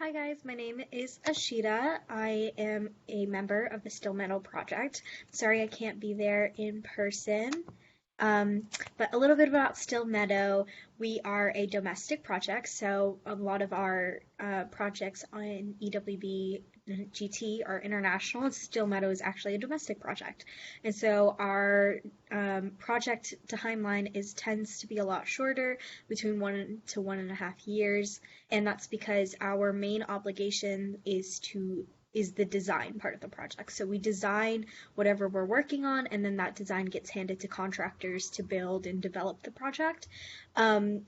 Hi guys, my name is Ashita. I am a member of the Still Meadow Project. Sorry I can't be there in person. Um, but a little bit about Still Meadow. We are a domestic project, so a lot of our projects on EWB GT are international. Still Meadow is actually a domestic project, and so our project timeline tends to be a lot shorter, between 1 to 1.5 years, and that's because our main obligation is the design part of the project. So we design whatever we're working on, and then that design gets handed to contractors to build and develop the project.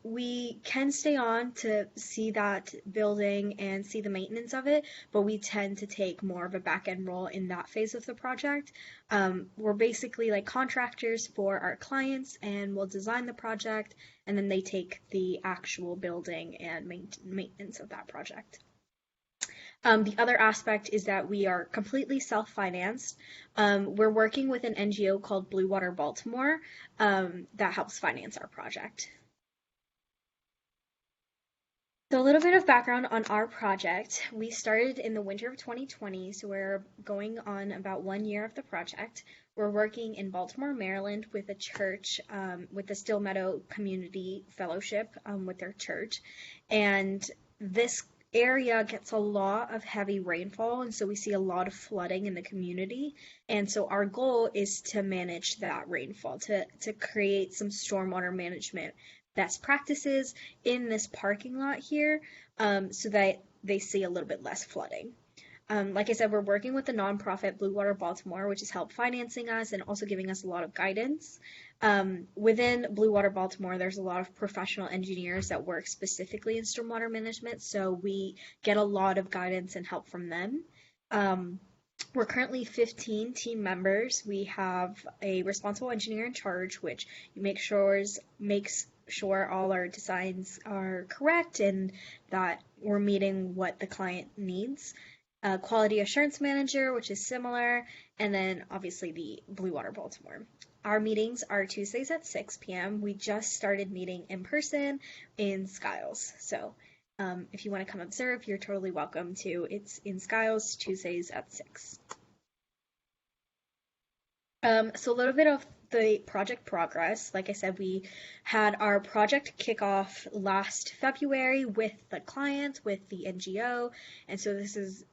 We can stay on to see that building and see the maintenance of it, but we tend to take more of a back end role in that phase of the project. We're basically like contractors for our clients, and we'll design the project, and then they take the actual building and maintenance of that project. The other aspect is that we are completely self-financed. We're working with an NGO called Blue Water Baltimore that helps finance our project. So a little bit of background on our project. We started in the winter of 2020, so we're going on about 1 year of the project. We're working in Baltimore, Maryland with a church, with the Still Meadow Community Fellowship, with their church. And this area gets a lot of heavy rainfall, and so we see a lot of flooding in the community. And so our goal is to manage that rainfall, to create some stormwater management best practices in this parking lot here, so that they see a little bit less flooding. Like I said, we're working with the nonprofit Blue Water Baltimore, which has helped financing us and also giving us a lot of guidance. Within Blue Water Baltimore, there's a lot of professional engineers that work specifically in stormwater management, so we get a lot of guidance and help from them. We're currently 15 team members. We have a responsible engineer in charge, which makes sure all our designs are correct and that we're meeting what the client needs. Quality assurance manager, which is similar, and then obviously the Blue Water Baltimore. Our meetings are Tuesdays at 6 p.m. We just started meeting in person in Skiles. So if you want to come observe, you're totally welcome to. It's in Skiles, Tuesdays at 6. So a little bit of the project progress. Like I said, we had our project kickoff last February with the client, with the NGO, and so this is,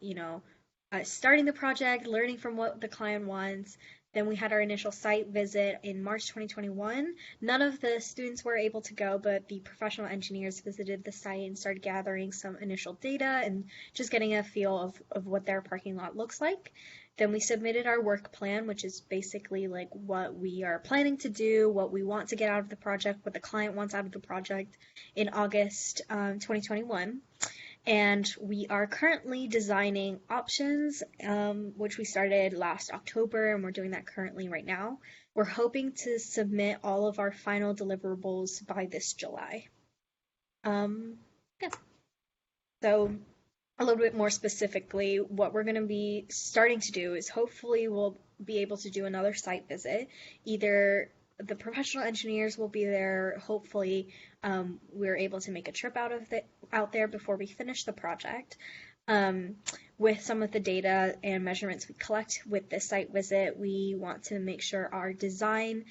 starting the project, learning from what the client wants. Then we had our initial site visit in March 2021. None of the students were able to go, but the professional engineers visited the site and started gathering some initial data and just getting a feel of what their parking lot looks like. Then we submitted our work plan, which is basically like what we are planning to do, what we want to get out of the project, what the client wants out of the project, in August 2021. And we are currently designing options, which we started last October, and we're doing that currently right now. We're hoping to submit all of our final deliverables by this July. Yeah. So a little bit more specifically, what we're going to be starting to do is hopefully we'll be able to do another site visit. Either the professional engineers will be there, hopefully we're able to make a trip out there before we finish the project. With some of the data and measurements we collect with this site visit, we want to make sure our design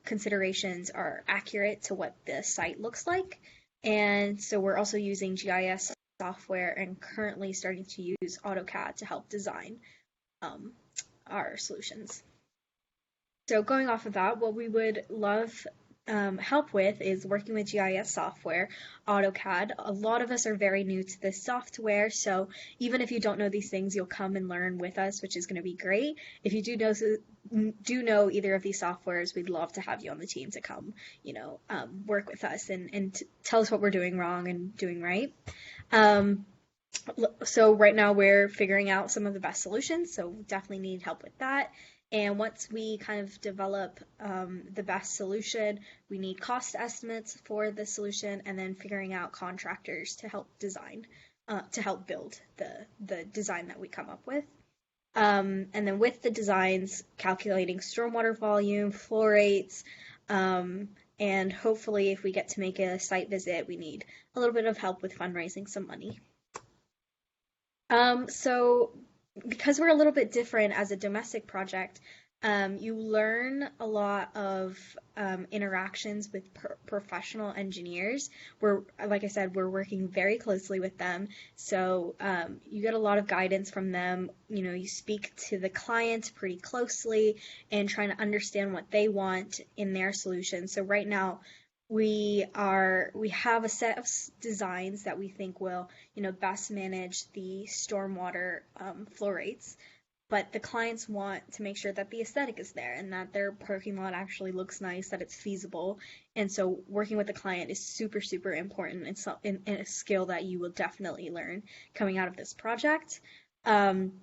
considerations are accurate to what the site looks like. And so we're also using GIS software and currently starting to use AutoCAD to help design our solutions. So going off of that, what we would love help with is working with GIS software, AutoCAD. A lot of us are very new to this software, so even if you don't know these things, you'll come and learn with us, which is going to be great. If you do know either of these softwares, we'd love to have you on the team to come, work with us and tell us what we're doing wrong and doing right. So right now we're figuring out some of the best solutions, so we definitely need help with that. And once we kind of develop the best solution, we need cost estimates for the solution, and then figuring out contractors to help design, to help build the design that we come up with. And then with the designs, calculating stormwater volume, flow rates, and hopefully if we get to make a site visit, we need a little bit of help with fundraising some money. So because we're a little bit different as a domestic project, you learn a lot of interactions with professional engineers. Like I said, we're working very closely with them. So you get a lot of guidance from them. You know, you speak to the client pretty closely and trying to understand what they want in their solution. So right now, we have a set of designs that we think will, you know, best manage the stormwater flow rates. But the clients want to make sure that the aesthetic is there and that their parking lot actually looks nice, that it's feasible. And so working with the client is super, super important. It's a skill that you will definitely learn coming out of this project. Um,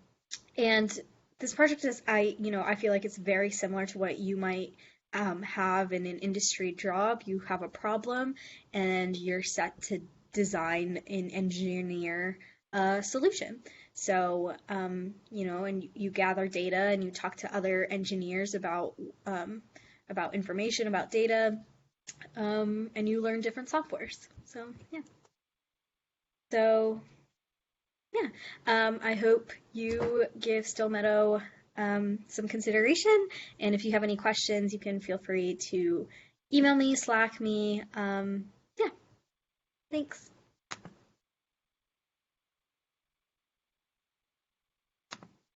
and this project is, I feel like it's very similar to what you might have in an industry job. You have a problem and you're set to design and engineer a solution. So, and you gather data and you talk to other engineers about information, about data, and you learn different softwares. So, yeah. So, yeah, I hope you give Still Meadow some consideration. And if you have any questions, you can feel free to email me, Slack me. Yeah, thanks.